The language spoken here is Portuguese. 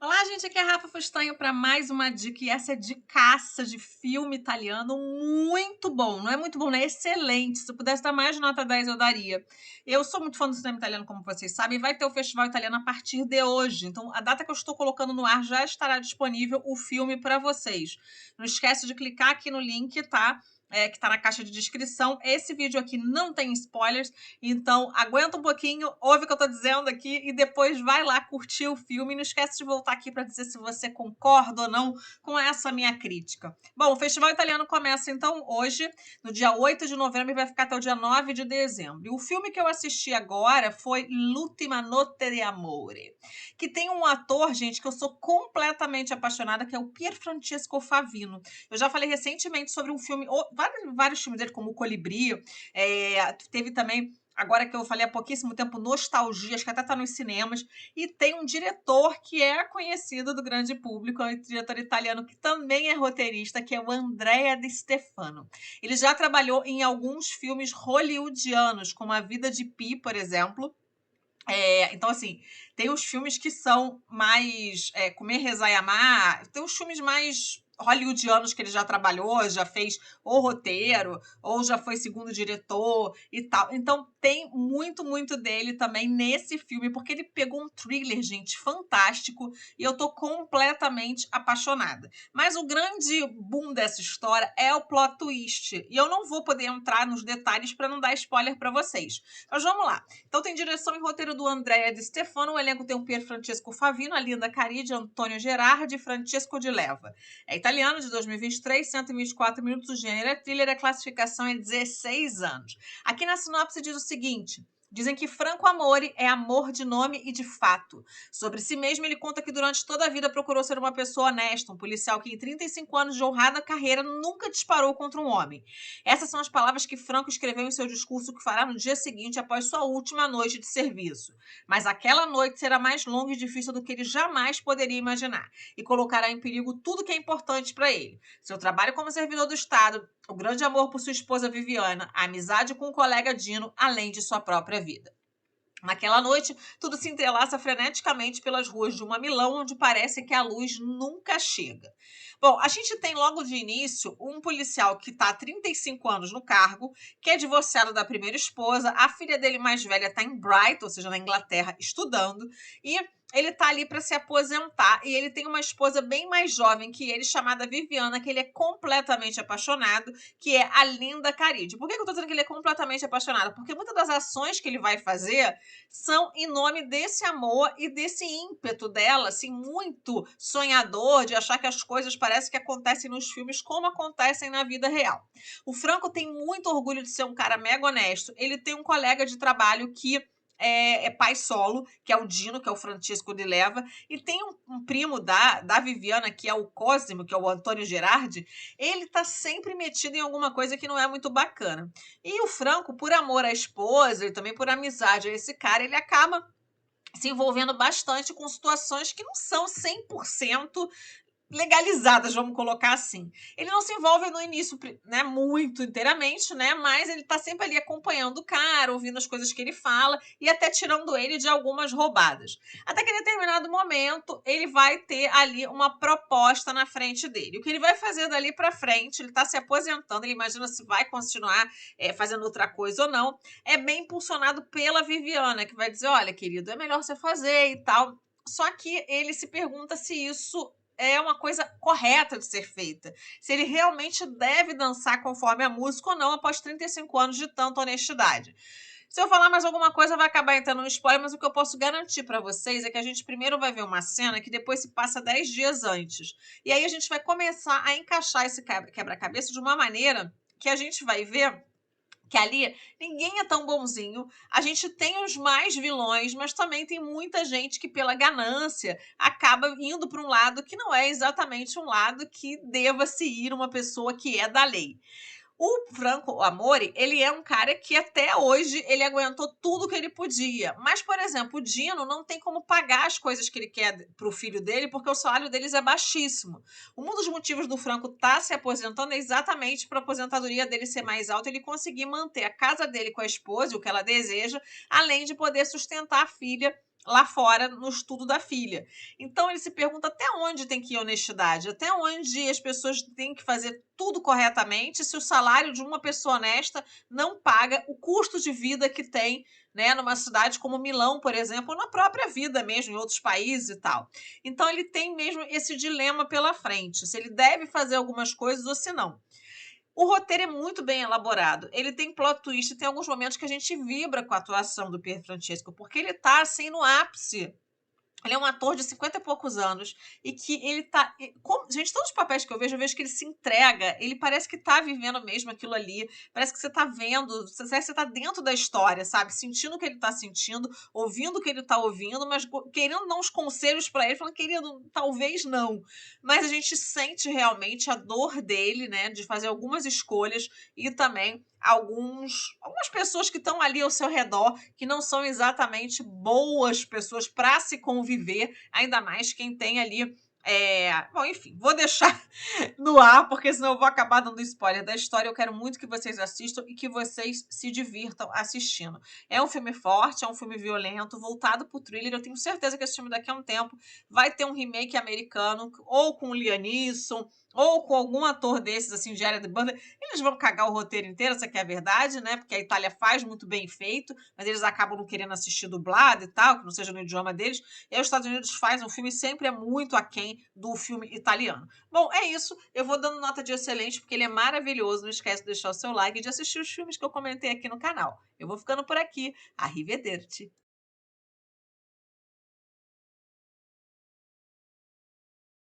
Olá, gente, aqui é a Rafa Fustanho para mais uma dica, e essa é dicaça de filme italiano muito bom. Não é muito bom, né? É excelente. Se eu pudesse dar mais de nota 10, eu daria. Eu sou muito fã do cinema italiano, como vocês sabem, e vai ter o Festival Italiano a partir de hoje. Então, a data que eu estou colocando no ar já estará disponível o filme para vocês. Não esquece de clicar aqui no link, tá? Que está na caixa de descrição. Esse vídeo aqui não tem spoilers, então aguenta um pouquinho, ouve o que eu tô dizendo aqui e depois vai lá curtir o filme. E não esquece de voltar aqui para dizer se você concorda ou não com essa minha crítica. Bom, o Festival Italiano começa então hoje, no dia 8 de novembro, e vai ficar até o dia 9 de dezembro. E o filme que eu assisti agora foi L'ultima notte di amore, que tem um ator, gente, que eu sou completamente apaixonada, que é o Pierfrancesco Favino. Eu já falei recentemente sobre um filme, vários filmes dele, como O Colibri, teve também, agora que eu falei há pouquíssimo tempo, Nostalgias, que até está nos cinemas, e tem um diretor que é conhecido do grande público, é um diretor italiano que também é roteirista, que é o Andrea Di Stefano. Ele já trabalhou em alguns filmes hollywoodianos, como A Vida de Pi, por exemplo. Então, assim, tem os filmes que são mais Comer, Rezar e Amar, tem os filmes mais hollywoodianos que ele já trabalhou, já fez ou roteiro, ou já foi segundo diretor e tal. Então, tem muito, muito dele também nesse filme, porque ele pegou um thriller, gente, fantástico, e eu tô completamente apaixonada. Mas o grande boom dessa história é o plot twist, e eu não vou poder entrar nos detalhes para não dar spoiler para vocês. Mas vamos lá. Então tem direção e roteiro do Andrea Di Stefano, o elenco tem o Pierfrancesco Favino, a Linda Caridi, Antônio Gerardi e Francesco Di Leva. É italiano, de 2023, 124 minutos, o gênero é thriller, a classificação é 16 anos. Aqui na sinopse diz o seguinte: dizem que Franco Amore é amor de nome e de fato. Sobre si mesmo, ele conta que durante toda a vida procurou ser uma pessoa honesta, um policial que em 35 anos de honrada carreira nunca disparou contra um homem. Essas são as palavras que Franco escreveu em seu discurso que fará no dia seguinte após sua última noite de serviço. Mas aquela noite será mais longa e difícil do que ele jamais poderia imaginar e colocará em perigo tudo que é importante para ele. Seu trabalho como servidor do Estado, o grande amor por sua esposa Viviana, a amizade com o colega Dino, além de sua própria vida. Naquela noite, tudo se entrelaça freneticamente pelas ruas de uma Milão, onde parece que a luz nunca chega. Bom, a gente tem logo de início um policial que está há 35 anos no cargo, que é divorciado da primeira esposa, a filha dele mais velha está em Brighton, ou seja, na Inglaterra, estudando, e ele está ali para se aposentar, e ele tem uma esposa bem mais jovem que ele, chamada Viviana, que ele é completamente apaixonado, que é a Linda Caridi. Por que eu estou dizendo que ele é completamente apaixonado? Porque muitas das ações que ele vai fazer são em nome desse amor e desse ímpeto dela, assim, muito sonhador, de achar que as coisas parecem que acontecem nos filmes como acontecem na vida real. O Franco tem muito orgulho de ser um cara mega honesto. Ele tem um colega de trabalho que é pai solo, que é o Dino, que é o Francesco de Leva, e tem um primo da Viviana, que é o Cosimo, que é o Antônio Gerardi. Ele tá sempre metido em alguma coisa que não é muito bacana. E o Franco, por amor à esposa e também por amizade a esse cara, ele acaba se envolvendo bastante com situações que não são 100% legalizadas, vamos colocar assim. Ele não se envolve no início, né, muito inteiramente, né, mas ele tá sempre ali acompanhando o cara, ouvindo as coisas que ele fala e até tirando ele de algumas roubadas. Até que em determinado momento, ele vai ter ali uma proposta na frente dele. O que ele vai fazer dali para frente, ele tá se aposentando, ele imagina se vai continuar fazendo outra coisa ou não, é bem impulsionado pela Viviana, que vai dizer, olha, querido, é melhor você fazer e tal. Só que ele se pergunta se isso é uma coisa correta de ser feita. Se ele realmente deve dançar conforme a música ou não após 35 anos de tanta honestidade. Se eu falar mais alguma coisa, vai acabar entrando no spoiler, mas o que eu posso garantir para vocês é que a gente primeiro vai ver uma cena que depois se passa 10 dias antes. E aí a gente vai começar a encaixar esse quebra-cabeça de uma maneira que a gente vai ver que ali ninguém é tão bonzinho, a gente tem os mais vilões, mas também tem muita gente que pela ganância acaba indo para um lado que não é exatamente um lado que deva se ir uma pessoa que é da lei. O Franco Amore, ele é um cara que até hoje ele aguentou tudo que ele podia. Mas, por exemplo, o Dino não tem como pagar as coisas que ele quer para o filho dele, porque o salário deles é baixíssimo. Um dos motivos do Franco estar se aposentando é exatamente para a aposentadoria dele ser mais alta, ele conseguir manter a casa dele com a esposa, o que ela deseja, além de poder sustentar a filha lá fora no estudo da filha. Então ele se pergunta até onde tem que ir a honestidade, até onde as pessoas têm que fazer tudo corretamente, se o salário de uma pessoa honesta não paga o custo de vida que tem, né, numa cidade como Milão, por exemplo, ou na própria vida mesmo, em outros países e tal. Então ele tem mesmo esse dilema pela frente, se ele deve fazer algumas coisas ou se não. O roteiro é muito bem elaborado. Ele tem plot twist, tem alguns momentos que a gente vibra com a atuação do Pier Francesco, porque ele tá assim no ápice. Ele é um ator de 50 e poucos anos e que ele tá. Gente, todos os papéis que eu vejo que ele se entrega. Ele parece que tá vivendo mesmo aquilo ali. Parece que você tá vendo, parece que você tá dentro da história, sabe? Sentindo o que ele tá sentindo, ouvindo o que ele tá ouvindo, mas querendo dar uns conselhos pra ele, falando, querido, talvez não. Mas a gente sente realmente a dor dele, né? De fazer algumas escolhas e também algumas pessoas que estão ali ao seu redor que não são exatamente boas pessoas para se conviver, ainda mais quem tem ali. Bom, enfim, vou deixar no ar, porque senão eu vou acabar dando spoiler da história. Eu quero muito que vocês assistam e que vocês se divirtam assistindo. É um filme forte, é um filme violento, voltado pro thriller. Eu tenho certeza que esse filme daqui a um tempo vai ter um remake americano, ou com o Liam Neeson, ou com algum ator desses, assim, de Jared Butler. Eles vão cagar o roteiro inteiro, essa que é a verdade, né? Porque a Itália faz muito bem feito, mas eles acabam não querendo assistir dublado e tal, que não seja no idioma deles. E aí os Estados Unidos faz um filme sempre é muito aquém do filme italiano. Bom, é isso. Eu vou dando nota de excelente, porque ele é maravilhoso. Não esquece de deixar o seu like e de assistir os filmes que eu comentei aqui no canal. Eu vou ficando por aqui. Arrivederci.